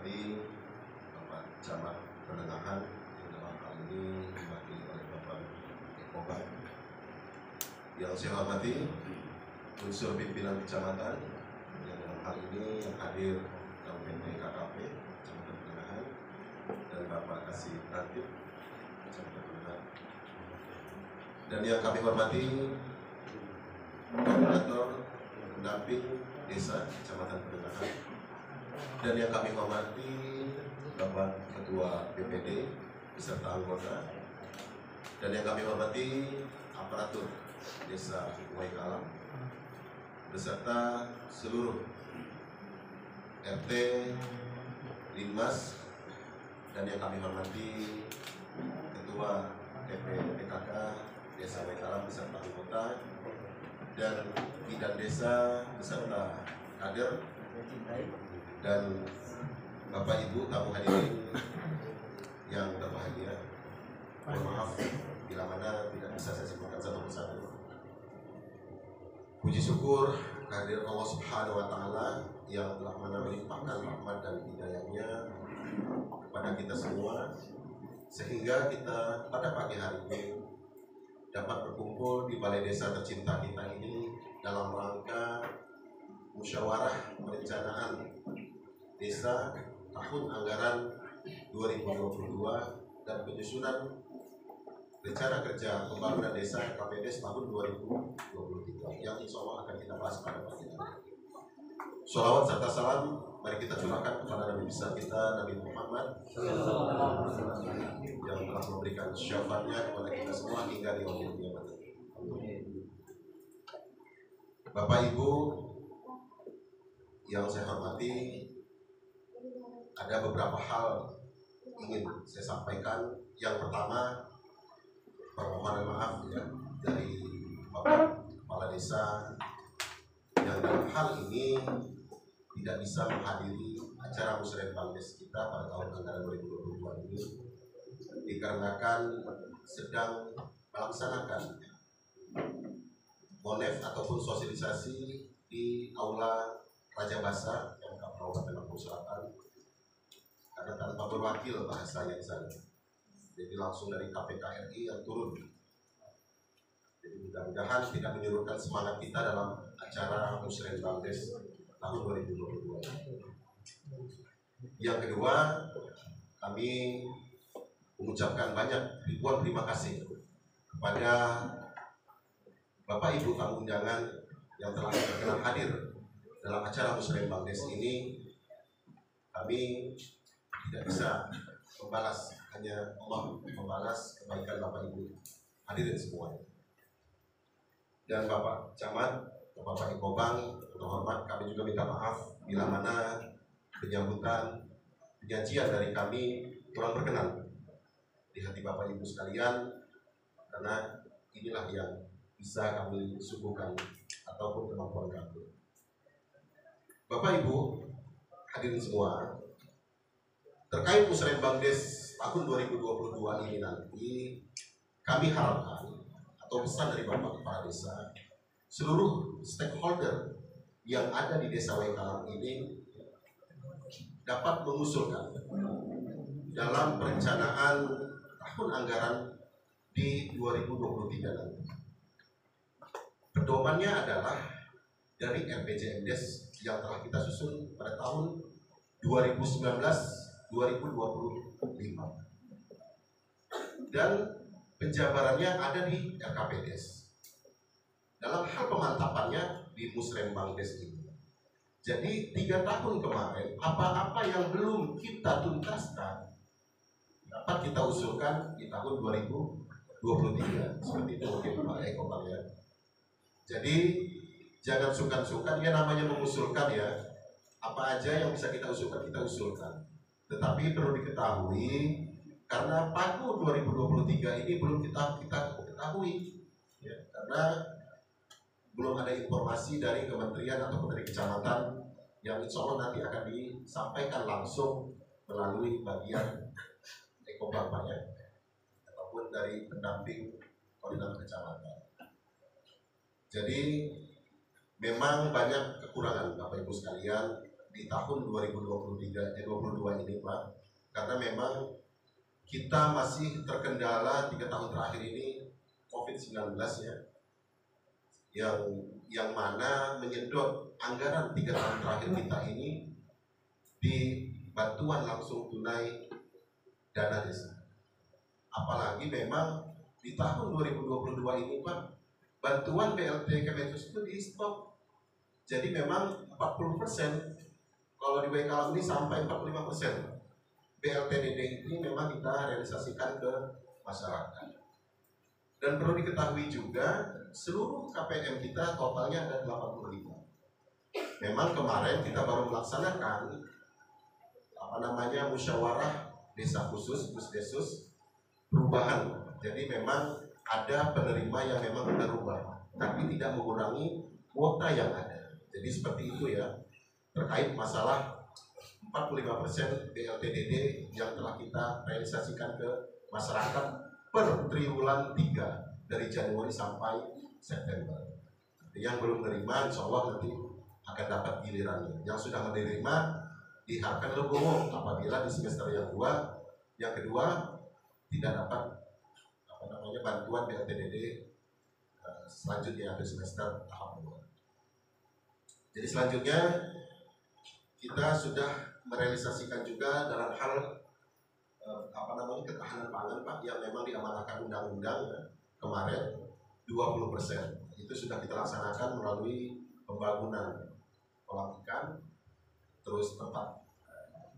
hormati Bapak Camat Penengahan yang dalam hal ini diwakili oleh Bapak Ekoban. Yang saya hormati unsur pimpinan kecamatan yang dalam hal ini yang hadir dalam PT KKP Kecamatan Penengahan dan Bapak Kasih Ratib Kecamatan Penengahan, dan yang kami hormati koordinator pendamping desa Kecamatan Penengahan, dan yang kami hormati Bapak Ketua BPD beserta anggota, dan yang kami hormati aparatur Desa Waikalam beserta seluruh RT, Linmas, dan yang kami hormati Ketua TP PKK Desa Waikalam beserta anggota, dan bidan desa beserta kader, dan Bapak Ibu tamu hadirin yang berbahagia. Mohon maaf bila mana tidak bisa saya sebutkan satu persatu. Puji syukur kehadirat Allah Subhanahu wa Ta'ala yang telah melimpahkan rahmat dan hidayahnya kepada kita semua, sehingga kita pada pagi hari ini dapat berkumpul di balai desa tercinta kita ini dalam rangka musyawarah perencanaan desa tahun anggaran 2022 dan penyusunan rencana kerja pembangunan desa KPDes tahun 2023 yang insya Allah akan kita bahas pada pagi ini. Sholawat serta salam mari kita curahkan kepada Nabi besar kita Nabi Muhammad yang telah memberikan syafaatnya kepada kita semua hingga di yaumil kiamat. Bapak Ibu yang saya hormati, ada beberapa hal ingin saya sampaikan. Yang pertama, permohonan maaf ya dari Bapak Kepala Desa yang dalam hal ini tidak bisa menghadiri acara musrenbangdes kita pada tahun anggaran 2022 ini dikarenakan sedang melaksanakan monef ataupun sosialisasi di Aula Raja Basa yang Kabupaten Lampung Selatan, karena tanpa berwakil bahasa yang sana. Jadi langsung dari KPK RI yang turun. Jadi mudah-mudahan tidak menyurutkan semangat kita dalam acara musrenbangdes tahun 2022. Yang kedua, kami mengucapkan banyak ribuan terima kasih kepada Bapak Ibu tamu undangan yang telah berkenan hadir dalam acara musrenbangdes ini. Kami tidak bisa membalas, hanya Allah membalas kebaikan Bapak Ibu hadirin semuanya. Dan Bapak Camat, Bapak Ekobang, terhormat, kami juga minta maaf bila mana penyajian dari kami kurang berkenan di hati Bapak Ibu sekalian, karena inilah yang bisa kami suguhkan ataupun kemampuan kami. Bapak Ibu hadirin semua, terkait musrenbangdes tahun 2022 ini nanti, kami harapkan atau pesan dari Bapak Kepala Desa, seluruh stakeholder yang ada di Desa Waikalam ini dapat mengusulkan dalam perencanaan tahun anggaran di 2023 nanti. Pedomannya adalah dari RPJMDes yang telah kita susun pada tahun 2019-2025 dan penjabarannya ada di RKPDes. Dalam hal pemantapannya di musrenbangdes ini. Jadi 3 tahun kemarin apa-apa yang belum kita tuntaskan dapat kita usulkan di tahun 2023. Seperti itu mungkin Pak Eko Bang ya. Jadi jangan sungkan-sungkan ya, namanya mengusulkan ya. Apa aja yang bisa kita usulkan. Tetapi perlu diketahui karena pagu 2023 ini belum kita ketahui ya, karena belum ada informasi dari kementerian ataupun dari kecamatan yang insya Allah nanti akan disampaikan langsung melalui bagian Ekobang Pak ya, ataupun dari pendamping koordinator kecamatan. Jadi memang banyak kekurangan Bapak Ibu sekalian di tahun 2022 ini Pak, karena memang kita masih terkendala 3 tahun terakhir ini COVID-19 ya, yang mana menyedot anggaran 3 tahun terakhir kita ini di bantuan langsung tunai dana desa. Apalagi memang di tahun 2022 ini Pak, bantuan BLT Kemensos itu di stop. Jadi memang 40%, kalau di WKL ini sampai 45%. BLTDD ini memang kita realisasikan ke masyarakat. Dan perlu diketahui juga, seluruh KPM kita totalnya ada 85. Memang kemarin kita baru melaksanakan musyawarah desa khusus, Pusdesus perubahan. Jadi memang ada penerima yang memang berubah, tapi tidak mengurangi kuota yang ada. Jadi seperti itu ya, terkait masalah 45% BLTDD yang telah kita realisasikan ke masyarakat per triwulan 3 dari Januari sampai September. Yang belum menerima insya Allah nanti akan dapat gilirannya. Yang sudah menerima diharapkan legowo apabila di semester yang kedua tidak dapat bantuan BLTDD selanjutnya di semester tahap 2. Jadi selanjutnya kita sudah merealisasikan juga dalam hal ketahanan pangan Pak, yang memang diamanahkan undang-undang kemarin 20%. Itu sudah kita laksanakan melalui pembangunan kolam ikan, terus tempat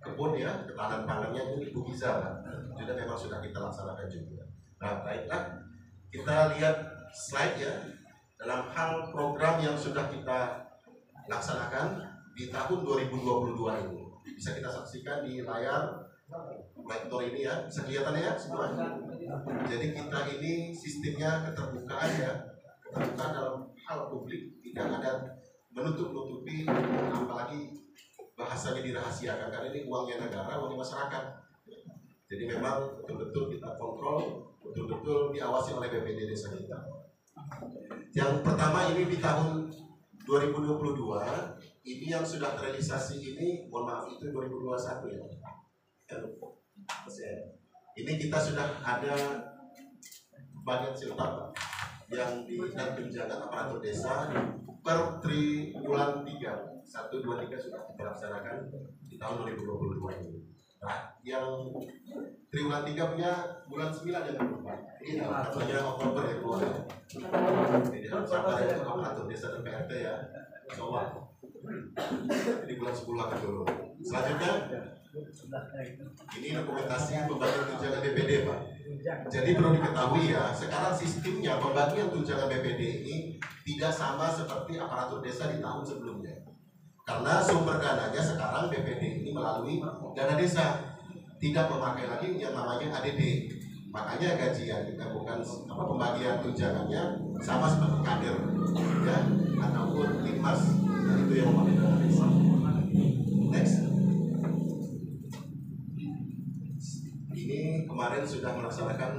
kebun ya, ketahanan pangannya ini Bu Giza Pak, juga memang sudah kita laksanakan juga. Nah baiklah, kita lihat slide ya, dalam hal program yang sudah kita laksanakan di tahun 2022 ini. Bisa kita saksikan di layar monitor ini ya, bisa kelihatan ya semua. Jadi kita ini sistemnya keterbukaan ya, keterbukaan dalam hal publik, tidak ada menutup-nutupi, apalagi bahasanya dirahasiakan, karena ini uangnya negara, uangnya masyarakat. Jadi memang betul-betul kita kontrol, betul-betul diawasi oleh BPD desa kita. Yang pertama ini di tahun 2022, ini yang sudah terrealisasi ini, mohon maaf itu 2021 ya. Ini kita sudah ada bagian siltap yang dan tunjangan aparatur desa per triwulan 3, 1, 2, 3 sudah kita laksanakan di tahun 2022 ini. Nah, yang triwulan 3 punya bulan 9 yang berubah. Ini katanya Oktober ya keluar. Jadi harus sabar ya aparatur desa dan PRT ya. Soal. Jadi bulan 10 akan dulu. Selanjutnya, ini dokumentasi pembagian tunjangan BPD Pak. Jadi perlu diketahui ya, sekarang sistemnya pembagian tunjangan BPD ini tidak sama seperti aparatur desa di tahun sebelumnya. Karena sumber dananya sekarang BPD ini melalui dana desa, tidak memakai lagi yang namanya ADD. Makanya gajian kita bukan pembagian tunjangannya sama seperti kader ya, ataupun linmas. Nah, itu yang memakai dana desa. Next. Ini kemarin sudah melaksanakan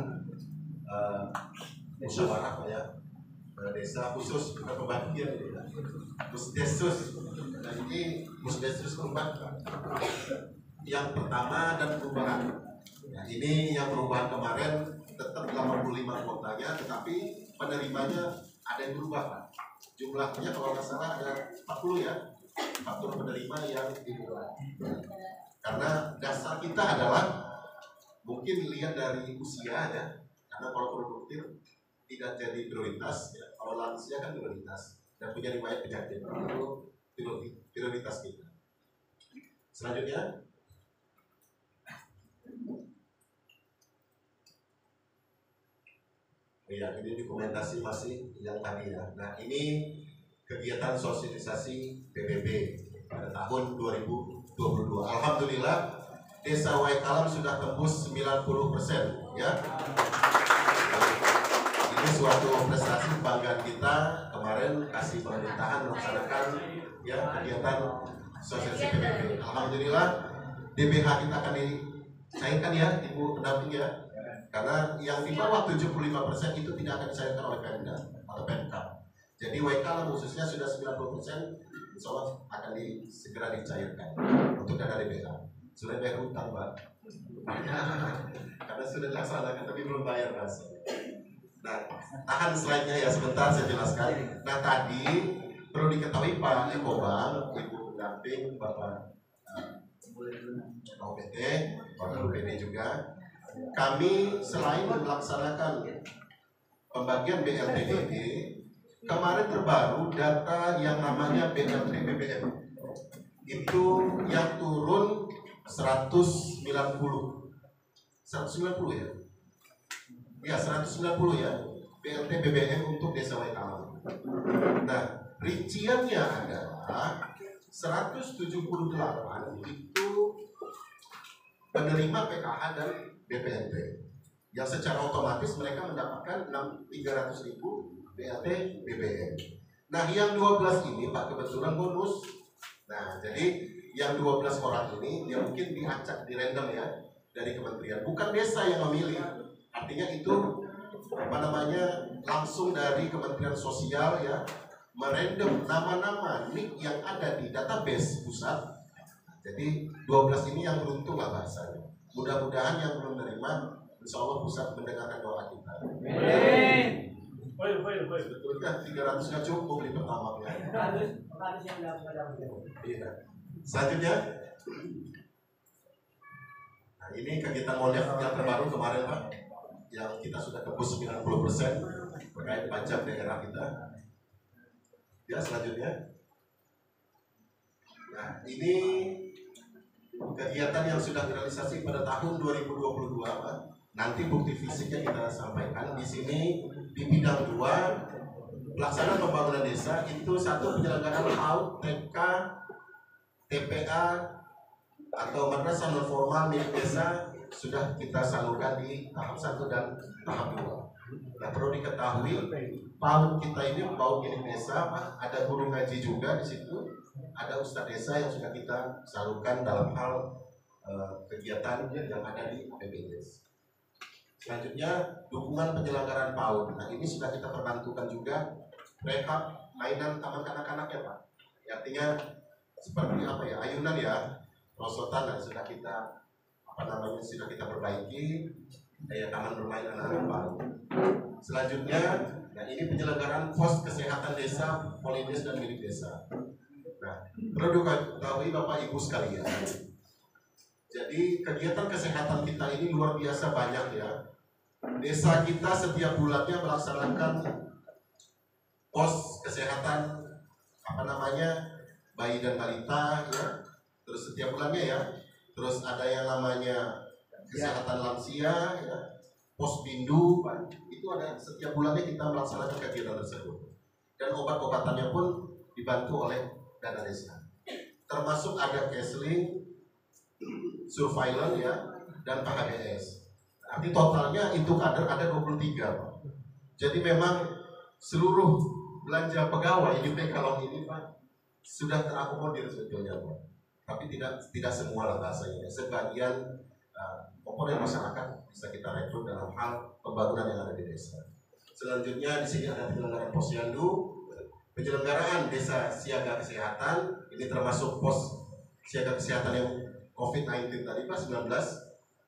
musyawarah Pak ya, desa khusus pembagian ya. Pusdesus. Nah ini Pusdesus perubahan yang pertama dan perubahan. Nah ini yang perubahan kemarin tetap 85 kuotanya, tetapi penerimanya ada yang berubah Pak. Jumlahnya kalau nggak salah ada 40 ya, 40 penerima yang dimulai. Karena dasar kita adalah mungkin lihat dari usia ya, karena kalau produktif tidak jadi prioritas ya. Kalau lansia kan prioritas dan punya riwayat penyakit, itu prioritas kita. Selanjutnya, ya ini dokumentasi masih yang tadi ya. Nah ini kegiatan sosialisasi PBB pada tahun 2022. Alhamdulillah Desa Waikalam sudah tembus 90% ya. Ini suatu prestasi kebanggaan kita. Kemarin kasih pemerintahan melaksanakan ya kegiatan sosialisasi PBB. Alhamdulillah DBH kita akan dicairkan ya Ibu pendamping ya. Karena yang di bawah 75% itu tidak akan dicairkan oleh Pemda atau Pemkab. Jadi Waikalam khususnya sudah 90% insya Allah akan segera dicairkan untuk dana DBA. Sudah bayar utang, Pak. Karena sudah dilaksanakan tapi belum bayar, Mas. Nah, tahan slide-nya ya sebentar saya jelaskan. Nah, tadi perlu diketahui Pak Eko Bang, Ibu pendamping Bapak OPT, Bapak UPD juga, kami selain melaksanakan pembagian BLT kemarin terbaru data yang namanya BLT BBM itu yang turun 190 ya? Ya 190 ya BLT BBM untuk Desa Waikalam. Nah, rinciannya adalah 178 itu penerima PKH dan BPNT yang secara otomatis mereka mendapatkan 300.000 BLT BBM. Nah, yang 12 ini Pak kebetulan bonus. Nah, jadi yang 12 orang ini dia mungkin diacak di random ya dari kementerian, bukan desa yang memilih. Artinya itu langsung dari Kementerian Sosial ya merandom nama-nama NIK yang ada di database pusat. Jadi 12 ini yang beruntung lah bahasanya. Mudah-mudahan yang belum menerima, insya Allah pusat mendengarkan doa kita. Sebetulnya 300 nggak cukup di pertama ya. Iya. Selanjutnya, nah ini kegiatan Monef yang terbaru kemarin Pak, yang kita sudah tembus 90% terkait pajak daerah kita. Ya, selanjutnya. Nah, ini kegiatan yang sudah direalisasi pada tahun 2022, Pak. Nanti bukti fisiknya kita sampaikan di sini di bidang 2 pelaksanaan pembangunan desa itu satu penyelenggaraan PAUD, TK, TPA atau madrasah non formal milik desa sudah kita salurkan di tahap 1 dan tahap 2. Nah, perlu diketahui PAUD kita ini PAUD milik desa, Pak. Ada guru ngaji juga di situ, ada ustadz desa yang sudah kita salurkan dalam hal kegiatan yang ada di APBDes. Selanjutnya dukungan penyelenggaraan PAUD. Nah, ini sudah kita perbantukan juga rehab mainan taman kanak-kanak ya Pak. Artinya seperti apa ya, ayunan ya, perosotan dan sudah kita sudah kita perbaiki daya taman bermain anak-anak PAUD. Selanjutnya, nah ini penyelenggaraan pos kesehatan desa, Polides dan milik desa. Nah, perlu diketahui Bapak Ibu sekalian. Jadi kegiatan kesehatan kita ini luar biasa banyak ya. Desa kita setiap bulannya melaksanakan pos kesehatan bayi dan balita ya. Terus setiap bulannya ya. Terus ada yang namanya kesehatan lansia ya. Pos bindu, itu ada setiap bulannya kita melaksanakan kegiatan tersebut. Dan obat-obatannya pun dibantu oleh dana desa. Termasuk ada counseling, surveillance ya, dan PHBS. Arti totalnya itu kader ada 23 Pak. Jadi memang seluruh belanja pegawai di PKLON ini Pak sudah terakomodir sebetulnya Pak. Tapi tidak semua lah bahasanya. Sebagian komponen masyarakat bisa kita rekrut dalam hal pembangunan yang ada di desa. Selanjutnya di sini ada penyelenggaraan posyandu, penyelenggaraan desa siaga kesehatan, ini termasuk pos siaga kesehatan yang COVID-19 tadi Pak 19,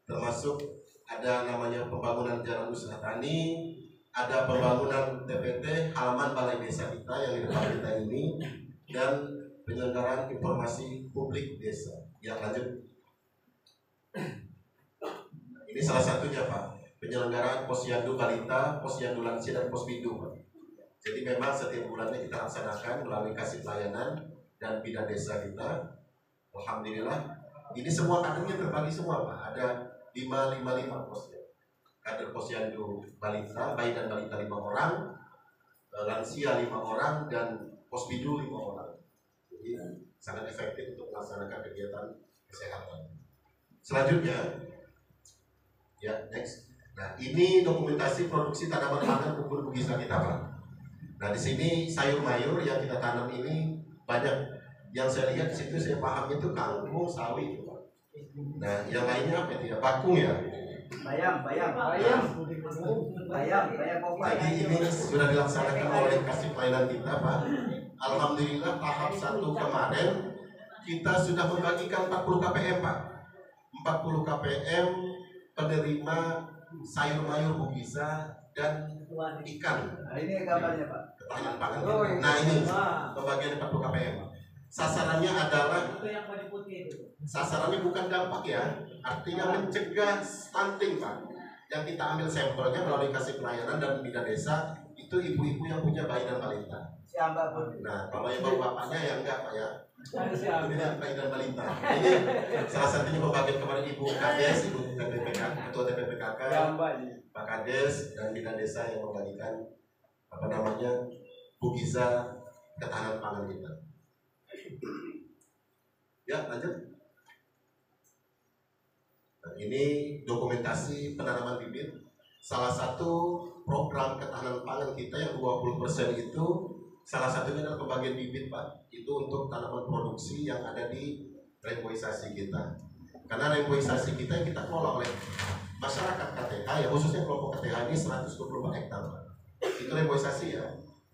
termasuk ada namanya pembangunan jalan usaha tani, ada pembangunan TPT halaman balai desa kita yang di depan kita ini, dan penyelenggaraan informasi publik desa. Yang lanjut. Ini salah satunya Pak, penyelenggaraan posyandu balita, posyandu lansia dan posbindu Pak. Jadi memang setiap bulannya kita laksanakan melalui kasih pelayanan dan bidan desa kita. Alhamdulillah, ini semua kadernya terbagi semua Pak. Ada 555 pos ya. Kader posyandu balita, bayi dan balita 5 orang, lansia 5 orang, dan posbindu 5 orang. Jadi sangat efektif untuk melaksanakan kegiatan kesehatan. Selanjutnya, ya next. Nah ini dokumentasi produksi tanaman pangan kubur bugisa kita Pak. Nah di sini sayur mayur yang kita tanam ini banyak. Yang saya lihat di situ saya paham itu kangkung, sawi Pak. Nah yang lainnya apa itu ya? Bakung ya. Bayam. Jadi ini sudah dilaksanakan oleh kasih pelayanan kita Pak. Alhamdulillah tahap 1 kemarin kita sudah membagikan 40 KPM Pak. 40 KPM penerima sayur mayur Bugisa dan ikan. Nah, ini gambarnya Pak. Ketahanan pangan. Nah ini pembagian 40 KPM. Sasarannya adalah sasarannya bukan dampak ya, artinya mencegah stunting Pak. Yang kita ambil sampelnya melalui kasih pelayanan dan bina desa itu ibu-ibu yang punya bayi dan balita. Siapa pun. Nah kalau yang bapak-bapaknya yang enggak Pak ya. Siapa? Ini bayi dan balita. Ini salah satunya pembagian kemarin Ibu Kades, Ibu TPPK, Ketua TPPKK, Pak Kades dan bina desa yang membagikan Bugisa ketahanan pangan kita. Ya lanjut. Nah, ini dokumentasi penanaman bibit. Salah satu program ketahanan pangan kita yang 20% itu salah satunya adalah pembagian bibit Pak. Itu untuk tanaman produksi yang ada di remboisasi kita. Karena remboisasi kita yang kita kelola oleh masyarakat KTH ya, khususnya kelompok KTH ini 124 hektar Pak. Itu remboisasi ya.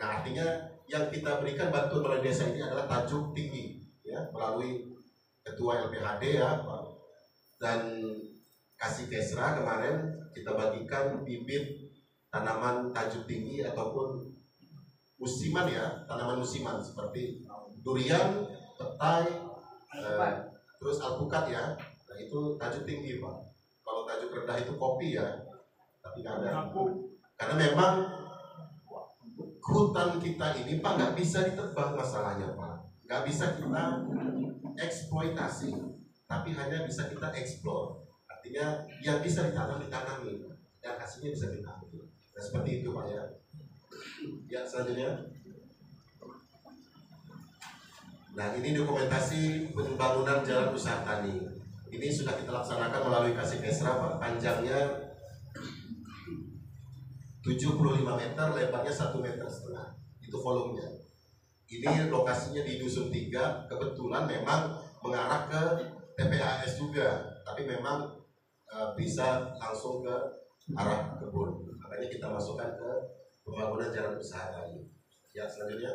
Nah artinya yang kita berikan bantuan melalui desa ini adalah tajuk tinggi ya, melalui Ketua LPHD ya Pak, dan kasih kesra kemarin kita bagikan bibit tanaman tajuk tinggi ataupun musiman ya, tanaman musiman seperti durian, petai, terus alpukat ya. Nah itu tajuk tinggi Pak. Kalau tajuk rendah itu kopi ya, tapi nggak ada. Karena memang hutan kita ini Pak nggak bisa ditebang masalahnya Pak, nggak bisa kita eksploitasi, tapi hanya bisa kita eksplor. Artinya yang bisa ditanami dan hasilnya bisa kita ambil. Nah seperti itu Pak ya. Ya selanjutnya. Nah ini dokumentasi pembangunan jalan usaha tani. Ini sudah kita laksanakan melalui kasih kesra Pak. Panjangnya 75 meter, lebarnya 1,5 meter. Itu volumenya. Ini lokasinya di Dusun 3, kebetulan memang mengarah ke TPAS juga, tapi memang bisa langsung ke arah kebun. Makanya kita masukkan ke pembangunan jalan usaha tadi. Ya selanjutnya.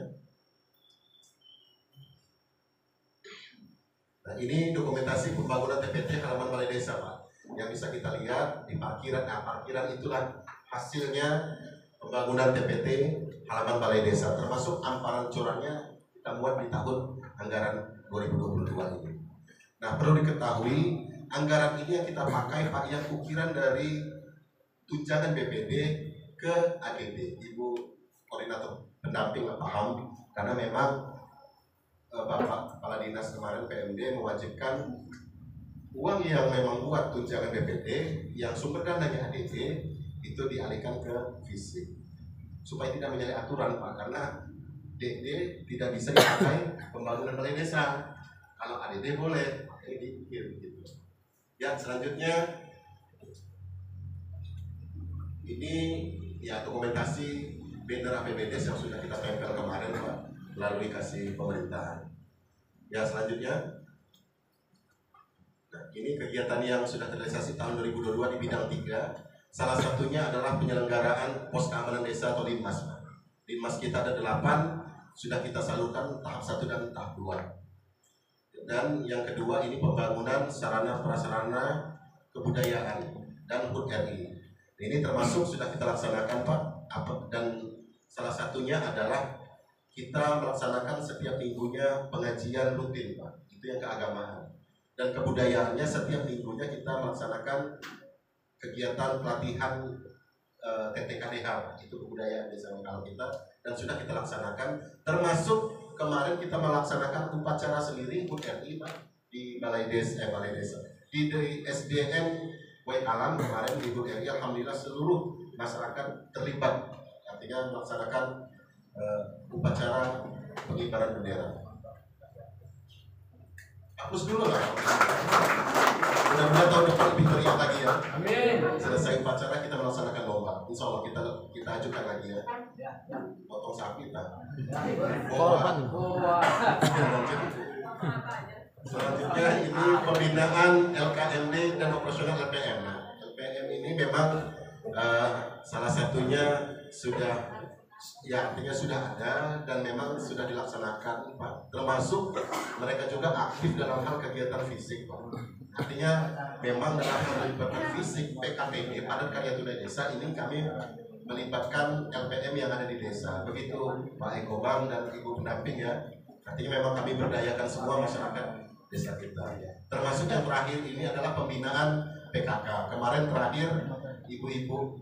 Nah ini dokumentasi pembangunan TPT halaman balai desa Pak, yang bisa kita lihat di parkiran. Nah parkiran itulah hasilnya pembangunan TPT halaman balai desa, termasuk amparan curangnya kita buat di tahun anggaran 2022 ini. Nah perlu diketahui anggaran ini yang kita pakai Pak yang ukiran dari tunjangan BPD ke AGD. Ibu koordinator pendamping paham, karena memang Bapak Kepala Dinas kemarin PMD mewajibkan uang yang memang buat tunjangan BPD yang sumber dananya ADD itu dialihkan ke fisik supaya tidak menyalahi aturan Pak, karena DD tidak bisa dipakai pembangunan balai desa. Kalau ADD boleh, ini gitu. Ya selanjutnya ini ya dokumentasi banner APBDes yang sudah kita tempel kemarin Pak melalui kasih pemerintahan. Ya selanjutnya. Nah, ini kegiatan yang sudah terrealisasi tahun 2022 di bidang 3. Salah satunya adalah penyelenggaraan pos keamanan desa atau Linmas. Linmas kita ada 8, sudah kita salurkan tahap 1 dan tahap 2. Dan yang kedua ini pembangunan sarana prasarana kebudayaan dan HUT RI. Ini termasuk sudah kita laksanakan Pak. Dan salah satunya adalah kita melaksanakan setiap minggunya pengajian rutin Pak. Itu yang keagamaan. Dan kebudayaannya setiap minggunya kita melaksanakan kegiatan pelatihan TTKDH, itu kebudayaan desa lokal kita, dan sudah kita laksanakan, termasuk kemarin kita melaksanakan upacara sendiri HUT RI Pak di balai desa di SDN Waikalan kemarin di HUT RI. Alhamdulillah seluruh masyarakat terlibat, artinya melaksanakan upacara pengibaran bendera. Hapus dulu lah. Mudah-mudahan tahun depan lebih meriah lagi ya. Amin. Selesai upacara kita melaksanakan lomba. Insya Allah kita ajukan lagi ya. Potong sapi tak. Selanjutnya ini pembinaan LKMD dan operasional LPM. Nah, LPM ini memang salah satunya sudah Ya, artinya sudah ada dan memang sudah dilaksanakan, Pak. Termasuk mereka juga aktif dalam hal kegiatan fisik, Pak. Artinya memang dalam hal melibatkan fisik PKPD Padat Karya Tunai Desa ini kami melibatkan LPM yang ada di desa. Begitu Pak Ekobang dan Ibu pendamping ya. Artinya memang kami berdayakan semua masyarakat desa kita. Termasuk yang terakhir ini adalah pembinaan PKK. Kemarin terakhir ibu-ibu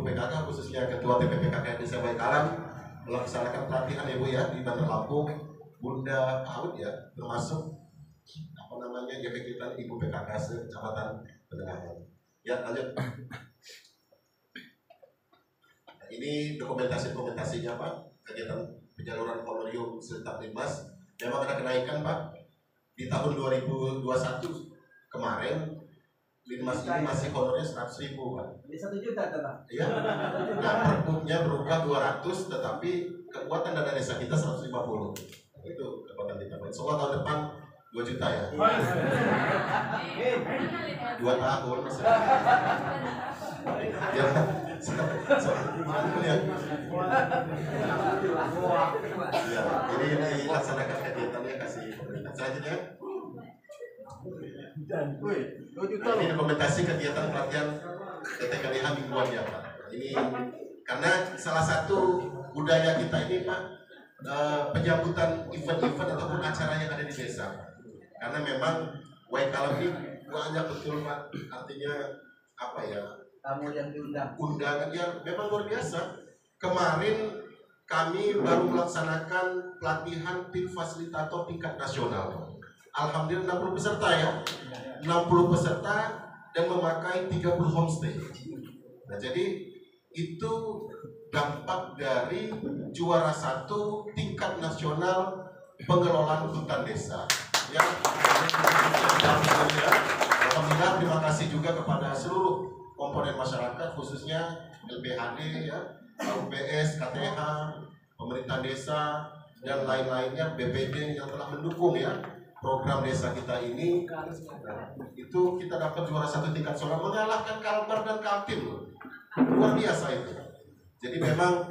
PKK khususnya Ketua TPPKK Desa Baikalan melaksanakan pelatihan Ibu ya di Bandar Lampung, Bunda PAUD ya, termasuk apa namanya kegiatan Ibu PKK Kecamatan Pendengahan. Ya lanjut. Nah, ini dokumentasinya Pak, kegiatan penyaluran honorarium serentak Linmas. Memang ada kenaikan Pak di tahun 2021 kemarin. Linmas ini masih honornya 100.000 Pak. Ini 1 juta tuh Pak. Iya. Nah, perputnya berubah 200, tetapi kekuatan dana desa kita 150. Itu kekuatan kita. Insya Allah tahun depan 2 juta ya. 2 tahun. Ya. Ya, jadi ini laksanakan kegiatannya kasih pemerintah. Selanjutnya. Nah, ini dokumentasi kegiatan pelatihan TTKDH mingguan ya Pak. Ini karena salah satu budaya kita ini Pak, penyambutan event-event ataupun acara yang ada di desa. Karena memang Waikalam ini banyak betul Pak. Artinya apa ya? Tamu yang diundang. Undangan yang memang luar biasa. Kemarin kami baru melaksanakan pelatihan tim fasilitator tingkat nasional. Alhamdulillah 60 peserta ya. 60 peserta dan memakai 30 homestay. Nah, jadi itu dampak dari juara 1 tingkat nasional pengelolaan hutan desa. Ya, alhamdulillah terima kasih juga kepada seluruh komponen masyarakat khususnya LPHD ya, UPS, KTH, pemerintah desa dan lain-lainnya, BPD yang telah mendukung ya program desa kita ini. Itu kita dapat juara 1 tingkat nasional mengalahkan Kalbar dan Kaltim, luar biasa itu. Jadi memang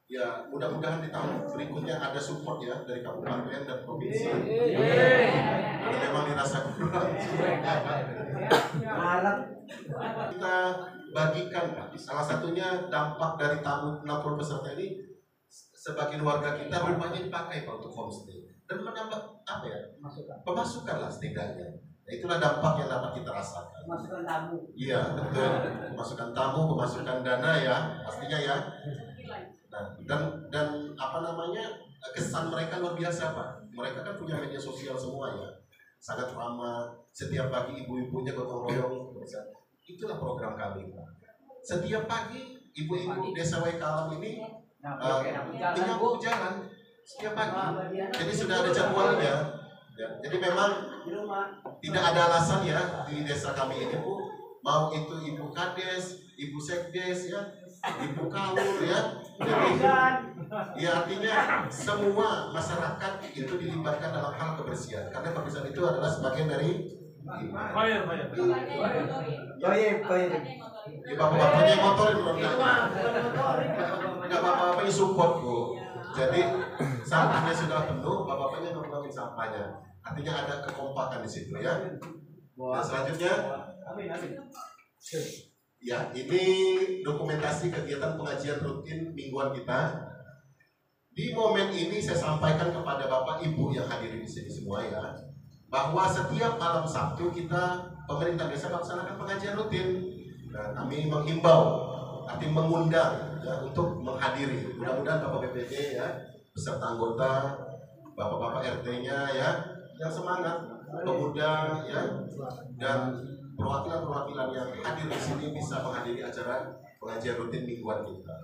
ya mudah-mudahan di tahun berikutnya ada support ya dari kabupaten dan provinsi. Karena memang dirasa kurang. Kita bagikan Pak. Salah satunya dampak dari tamu 60 peserta ini, sebagian warga kita rumahnya dipakai Pak untuk homestay dan menambah apa ya? Pemasukan lah setidaknya. Nah, itulah dampak yang dapat kita rasakan. Pemasukan tamu. Iya betul. Pemasukan tamu, pemasukan dana ya pastinya ya. Nah, dan apa namanya kesan mereka luar biasa Pak. Mereka kan punya media sosial semua ya, sangat ramah. Setiap pagi ibu-ibunya gotong royong. Itulah program kami Pak. Setiap pagi ibu-ibu desa Waikalam ini menyapu jalan setiap pagi. Jadi sudah ada jadwalnya. Ya, jadi memang tidak ada alasan ya di desa kami ini Bu, mau itu ibu kades, ibu sekdes ya, ibu kaur ya. Jadi ya artinya semua masyarakat itu dilibatkan dalam hal kebersihan, karena kebersihan itu adalah sebagian dari bapak-bapaknya yang motorin enggak, bapak-bapaknya support Bu. Jadi sampahnya sudah penuh, bapak-bapaknya numpangin sampahnya. Artinya ada kekompakan di situ ya. Nah, selanjutnya ya, ini dokumentasi kegiatan pengajian rutin mingguan kita. Di momen ini saya sampaikan kepada Bapak Ibu yang hadir di sini semua ya, bahwa setiap malam Sabtu kita pemerintah desa melaksanakan pengajian rutin. Nah, kami menghimbau, artinya mengundang ya, untuk menghadiri. Mudah-mudahan Bapak BPD ya, beserta anggota, Bapak-bapak RT-nya ya, yang semangat, pemuda ya, dan perwakilan-perwakilan yang hadir di sini bisa menghadiri acara pengajian rutin mingguan kita.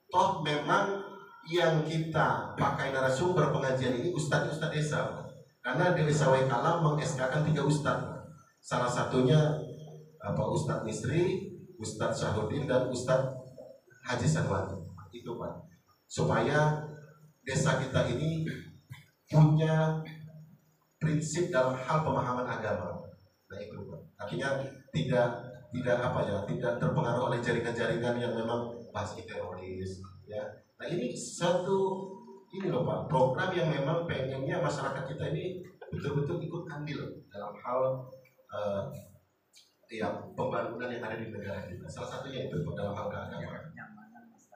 Toh memang yang kita pakai narasumber pengajian ini ustadz-ustadz desa, karena di desa Waikalam meng-SK-kan 3 ustadz. Salah satunya Ustadz Misri, Ustadz Syahudin, dan Ustadz Haji Sanwani. Itu Pak, supaya desa kita ini punya prinsip dalam hal pemahaman agama. Nah itu Pak, artinya tidak apa ya, tidak terpengaruh oleh jaringan-jaringan yang memang pasti teroris Ya, nah ini satu ini loh Pak, program yang memang pengennya masyarakat kita ini betul-betul ikut andil dalam hal ya pembangunan yang ada di negara kita. Salah satunya itu dalam hal keagamaan.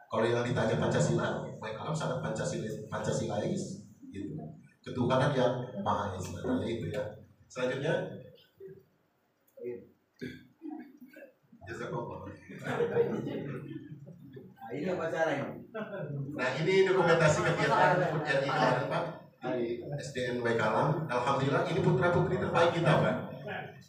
Kalau yang ditanya Pancasila, Waikalam sangat Pancasilais gitu. Ketuhanan yang Maha Esa, itu ya. Selanjutnya, Jazakallah. Nah, ini apa caranya? Nah ini dokumentasi kegiatan yang kemarin Pak di SDN Waikalam. Alhamdulillah ini putra putri terbaik kita Pak.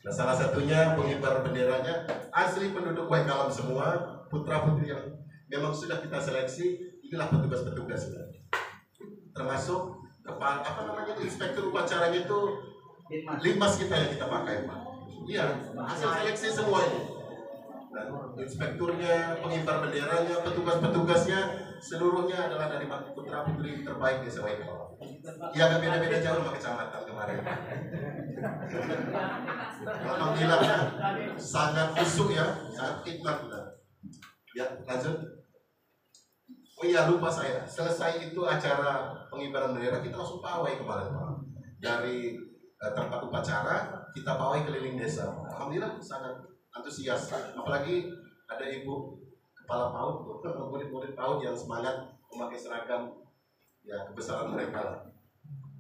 Nah salah satunya pengibar benderanya asli penduduk Waikalam semua, putra putri yang memang sudah kita seleksi. Inilah petugas-petugas kita. Termasuk inspektur upacaranya itu limas kita yang kita pakai Pak. Iya, hasil seleksi semua ini. Dan inspekturnya, pengibar benderanya, petugas-petugasnya seluruhnya adalah dari putra putri terbaik di Waikalam. Ya agak beda-beda jauh sama kecamatan kemarin. Alhamdulillah sangat busuk ya, sangat khidmat. Ya lanjut. Oh iya lupa saya, selesai itu acara pengibaran bendera kita langsung pawai kemarin Pak. Dari tempat upacara kita pawai keliling desa. Alhamdulillah sangat antusias, apalagi ada ibu kepala PAUD, murid-murid PAUD yang semangat memakai seragam ya kebesaran mereka.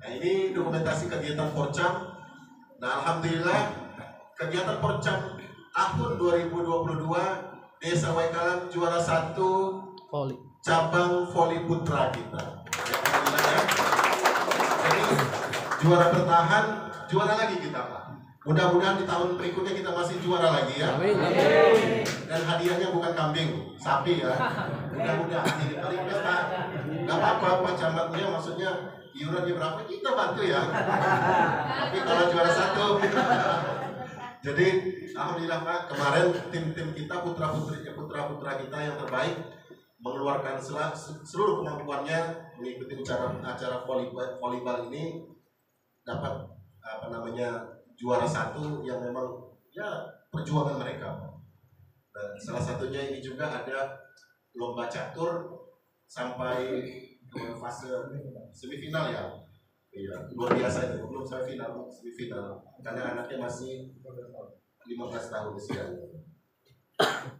Nah ini dokumentasi kegiatan Porcam. Nah alhamdulillah kegiatan Porcam tahun 2022 Desa Waikalam juara 1 cabang voli putra kita. Ya, ya. Jadi juara bertahan, juara lagi kita Pak. Mudah-mudahan di tahun berikutnya kita masih juara lagi ya. Amin. Dan hadiahnya bukan kambing, sapi ya. Mudah-mudahan ini paling pesta. Gak apa-apa Pak Camatnya, maksudnya iurannya berapa kita bantu ya. Tapi kalau juara 1. Jadi alhamdulillah Pak, kemarin tim-tim kita putra-putra kita yang terbaik mengeluarkan seluruh kemampuannya mengikuti acara volleyball ini, dapat juara 1 yang memang ya perjuangan mereka. Dan salah satunya ini juga ada lomba catur sampai ke fase semifinal ya. Iya, luar biasa itu, belum sampai final, semifinal. Karena anaknya masih 15 tahun usianya.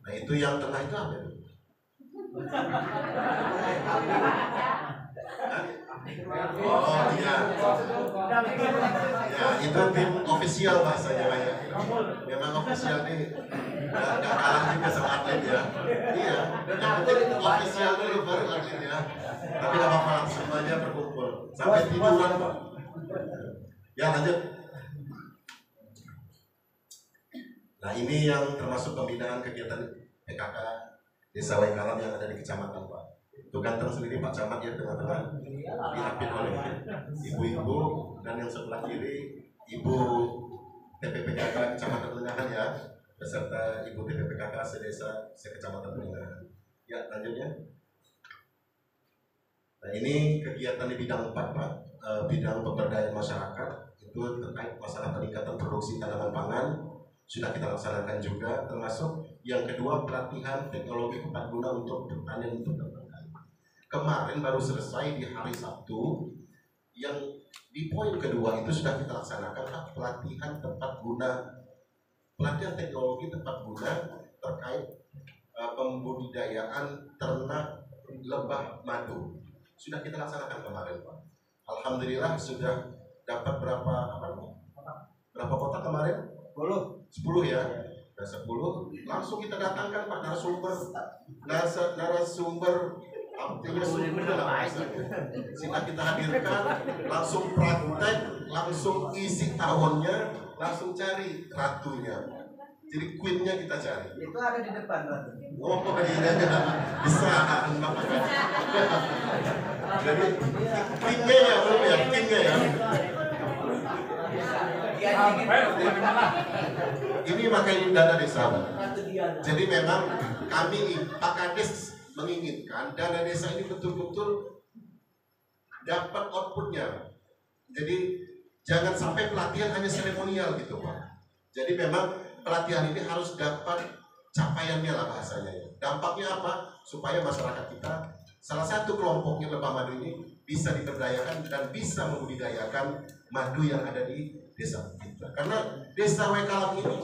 Nah itu yang tengah itu apa itu? Oh iya. Ya itu tim official bahasanya banyak. Memang official nih gak kalah juga sama atlet ya. Iya. Yang penting official dulu baru atlet ya. Tapi gak apa-apa, semuanya berkumpul sampai tiduran Pak. Ya lanjut. Nah ini yang termasuk pembinaan kegiatan PKK Desa Waikalam yang ada di kecamatan Pak. Itu ganteng sendiri Pak Camat ya, tengah-tengah diapit oleh ibu-ibu, dan yang sebelah kiri ibu TPPKK Kecamatan Pendengahan ya, beserta ibu TPPKK sedesa sekecamatan Pendengahan. Ya lanjutnya. Nah ini kegiatan di bidang 4 Pak, bidang pemberdayaan masyarakat itu terkait masalah peningkatan produksi tanaman pangan sudah kita laksanakan juga, termasuk yang kedua pelatihan teknologi tepat guna untuk pertanian peternakan. Kemarin baru selesai di hari Sabtu, yang di poin kedua itu sudah kita laksanakan pelatihan pelatihan teknologi tepat guna terkait pembudidayaan ternak lebah madu. Sudah kita laksanakan kemarin Pak. Alhamdulillah sudah dapat berapa kotak kemarin? 10 ya. Nah 10 langsung kita datangkan Pak narasumber artinya sumber lah sehingga kita hadirkan, langsung praktek, langsung isi tahunnya, langsung cari ratunya. Jadi queennya kita cari. Itu ada di depan Ratu. Oh iya bisa. Jadi kingnya ya belum ya, kingnya ya. Ini makanya dana desa. Jadi memang kami Pak Kades menginginkan dana desa ini betul-betul dapat outputnya. Jadi jangan sampai pelatihan hanya seremonial gitu Pak. Jadi memang pelatihan ini harus dapat capaiannya lah bahasanya. Dampaknya apa? Supaya masyarakat kita salah satu kelompoknya lebah madu ini bisa diberdayakan dan bisa membudidayakan madu yang ada di desa kita. Karena desa Waikalam ini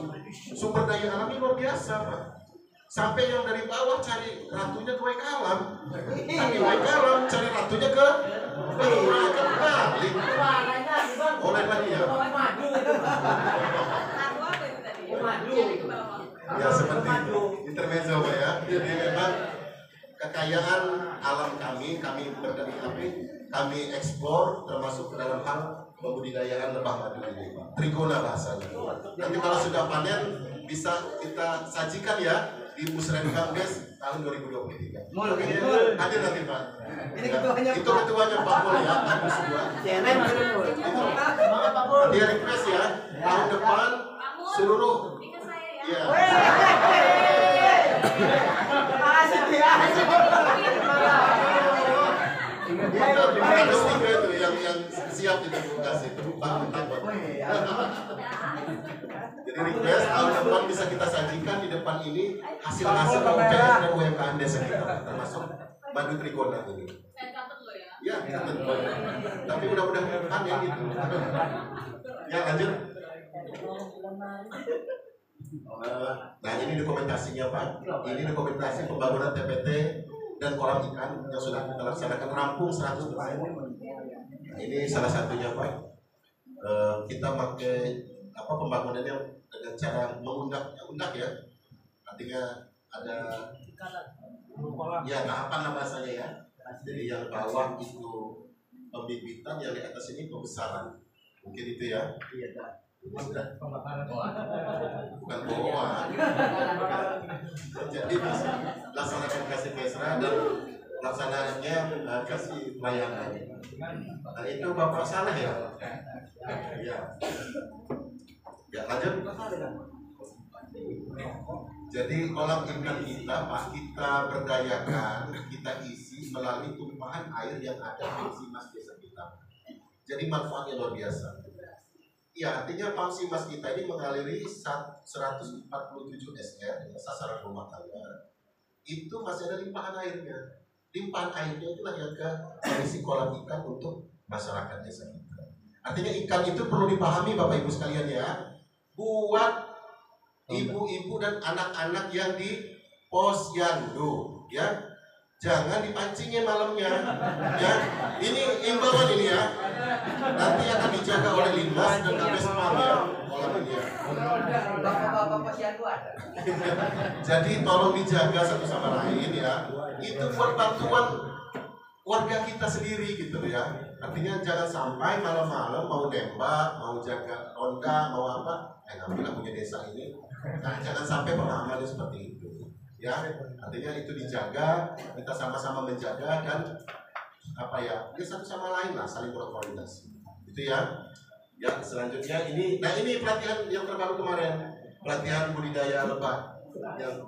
sumber daya alamnya luar biasa, Pak. Sampai yang dari bawah cari ratunya ke Waikalam, tapi Waikalam cari ratunya ke balik. Oleh lagi ya. Ya seperti itu. Intermezzo, Pak ya. Jadi memang kekayaan alam kami berdari kami eksplor termasuk ke dalam hal pembudidayaan lebah madu ini, Pak. Trigona bahasanya. Nanti kalau sudah panen bisa kita sajikan ya di Musrembang Des tahun 2023. Hadir nanti, Pak. Ini ketuanya, Itu ketuanya Pak Mul ya, Agus dua. Dia request ya tahun depan seluruh ya. Ada stiker itu yang siap itu kasih takut. Jadi request tahun depan bisa kita sajikan di depan ini hasil-hasil UPS dan UMKM desa kita, termasuk madu trigona ini. Saya catat lo ya. Ya, catat. Tapi mudah-mudahan panen gitu. Ya lanjut. Nah ini dokumentasinya Pak. Ini dokumentasi pembangunan TPT dan kolam ikan yang sudah kita laksanakan rampung 100%. Nah, ini salah satunya Pak. Kita pakai pembangunannya dengan cara mengundak ya. Artinya ada ya tahapan lah bahasanya ya. Jadi yang bawah itu pembibitan, yang di atas ini pembesaran. Mungkin itu ya. Bukan boa. Jadi laksanakan kasih mesra dan laksanaannya kasih pelayanan. Nah itu Bapak salah ya? Ya lanjut. Jadi kolam ikan kita Pak, kita berdayakan, kita isi melalui tumpahan air yang ada di Simas desa kita. Jadi manfaatnya luar biasa. Ya, artinya Pamsimas kita ini mengaliri 147 SR, sasaran rumah tangga. Itu masih ada limpahan airnya. Limpahan airnya itulah yang mengisi kolam ikan untuk masyarakat desa kita. Artinya ikan itu perlu dipahami Bapak Ibu sekalian ya. Buat ibu-ibu dan anak-anak yang di posyandu, ya. Jangan dipancingnya malamnya, ya. Ini imbauan ini ya. Nanti akan dijaga oleh Linmas dan Kabespam ya, kolam ini ya. Bapak-bapak posyandu ada. Jadi tolong dijaga satu sama lain ya. Itu buat bantuan warga kita sendiri gitu ya. Artinya jangan sampai malam-malam mau nembak, mau jaga ronda, mau apa, ngambil punya desa ini. Nah, jangan sampai pemahaman seperti itu. Ya, artinya itu dijaga, kita sama-sama menjaga dan ini satu sama lain lah, saling berkoordinasi. Itu ya. Ya, selanjutnya ini pelatihan yang terbaru kemarin, pelatihan budidaya lebah yang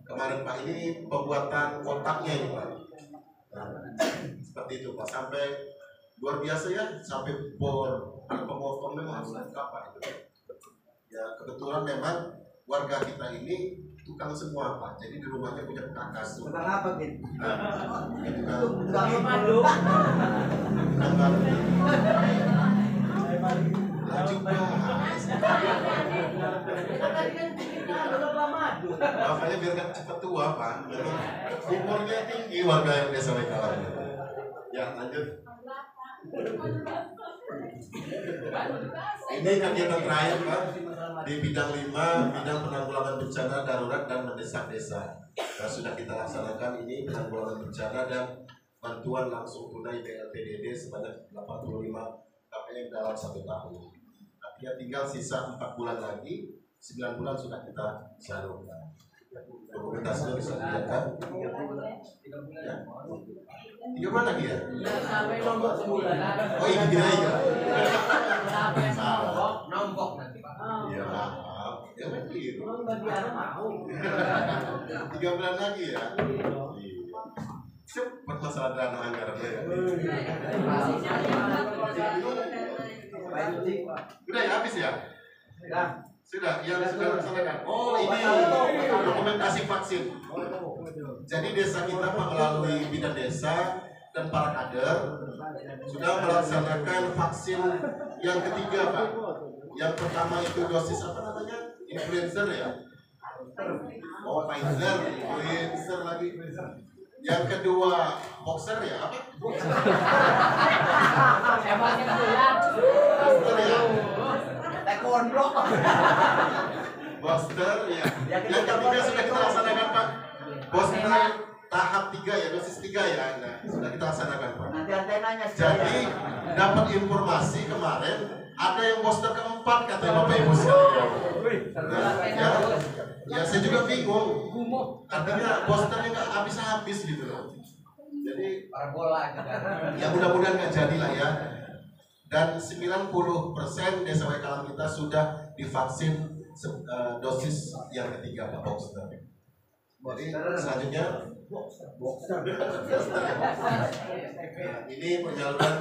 kemarin Pak, ini pembuatan kotaknya ini Pak. Nah, seperti itu Pak, sampai luar biasa ya, sampai bor, pemotong memang harus lengkap Pak itu. Ya, kebetulan memang warga kita ini tukang semua Pak, jadi di rumahnya punya perkakas. Tukang apa Bin? Tukang madu. Lanjut makanya biar gak cepat tua Pak, umurnya tinggi warga yang desa Waikalam. Ya lanjut. Ini kegiatan terakhir Pak di bidang 5, bidang penanggulangan bencana darurat dan mendesak desa. Nah, sudah kita laksanakan ini penanggulangan bencana dan bantuan langsung tunai BLPDD sebanyak 85 KPM dalam 1 tahun. Artinya tinggal sisa 4 bulan lagi, 9 bulan sudah kita salurkan. Dokumentasinya bisa dilihat. Ya. 3 bulan lagi ya? Sampai nombok sebulan. Oh iya ya. Nombok nanti Pak. Iya maaf. Ya begitu. Mau. 3 bulan lagi ya. Cepat masalah dana anggaran ya. Udah ya habis ya? Sudah, yang sudah laksanakan. Oh, ini dokumentasi vaksin. Jadi desa kita melalui bidan desa dan para kader sudah melaksanakan vaksin yang ketiga, Pak. Yang pertama itu dosis apa namanya? Influencer ya? Oh, Pfizer, influencer lagi. Yang kedua, boxer ya? Apa? Emangnya bulan. Booster ya? Taekwondo. Booster ya. Yang ketiga sudah kita laksanakan, Pak. Booster tahap 3 ya, dosis 3 ya. Nah, sudah kita laksanakan, Pak. Nanti antenanya. Jadi dapat informasi kemarin ada yang booster keempat katanya Bapak Ibu sekalian. Nah, ya saya juga bingung. Artinya boosternya nggak habis-habis gitu loh. Jadi Parabola. ya mudah-mudahan nggak jadi lah ya. Dan 90% desa Waikalam kita sudah divaksin dosis yang ketiga, Pak, booster. Jadi selanjutnya ini penyaluran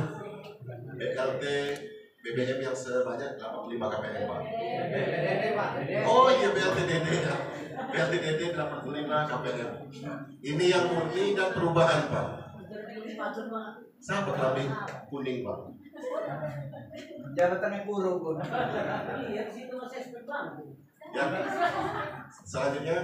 BLT BBM yang sebanyak 85 KPM, Pak. Oh iya, BLT DD ya. BLT DD 85 KPM. Ini yang murni dan perubahan, Pak. Sahabat kami kuning, Pak. Jabatannya burung pun. Iya, di situ masih expert banget. Ya. Selanjutnya